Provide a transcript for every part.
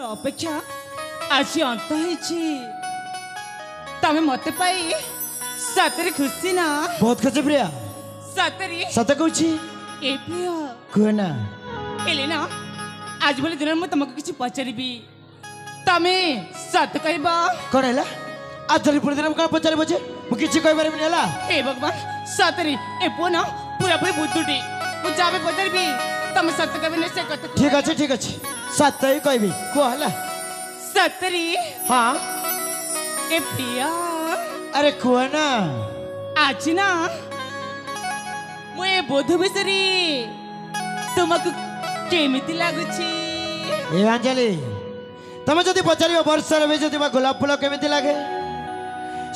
अपेक्षा आज अंत तमें मत पाई सतरे खुशी ना बहुत खुशी प्रिया सतरे सत कहूँ ए प्रिया कहना हेले ना आज बोले दिन में तुमको किसी पचारि तमें सत कहबा कौन है आज जल्दी पूरे दिन कौन पचारे बजे मुझे किसी कह पारे नहीं हे भगवान सतरे ए पो ना पूरा पूरी बुद्धुटी मुझे जाबे पचारि तमें सत कहबे नहीं से कत ठीक अच्छे सत ही कहबी कहला सतरी हाँ ए प्रिया अरे कहना आज ना मुझे बोध विषय तुमको केमिति लागुची ए अंजलि तमें जदि पचार वर्षार बीजुवा गोलाप फूल केमी लगे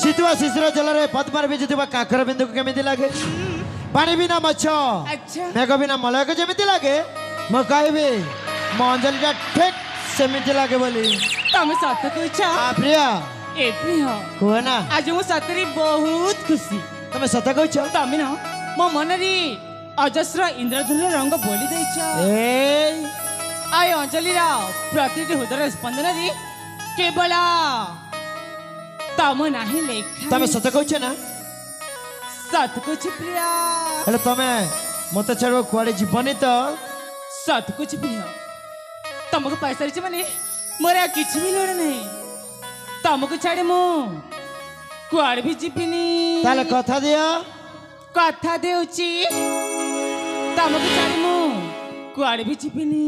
शीतुआ शिशिर जल पद्मार बीजुवा काकर बिंदु को केमी लगे पानी बिना मछ अच्छा मेघ बिना मलय को जमी लगे मैं कहबी मो अंजलि ठीक सेमती लगे बोली तमें सत कह प्रिया ए प्रिया कहना आज मो सतरी बहुत खुशी तमें सत कह तमें ना मो मन अजस्र इंद्रधनुर रंग बोली देच आय अंजलि प्रति हृदय स्पंदन केवल तम ना लेखा तमें सत कह ना सत कुछ प्रिया हेले तमें मत छाड़ कुआड़े जीवनी तो सत कुछ प्रिया तुमको पैसा माने मोर किसी भी लोड़ नहीं तुमको छाड़े मु कुआड़ भी जीविनी ताले कथा दिया कथा देउची तुमको छाड़े मु कुआड़ भी जीविनी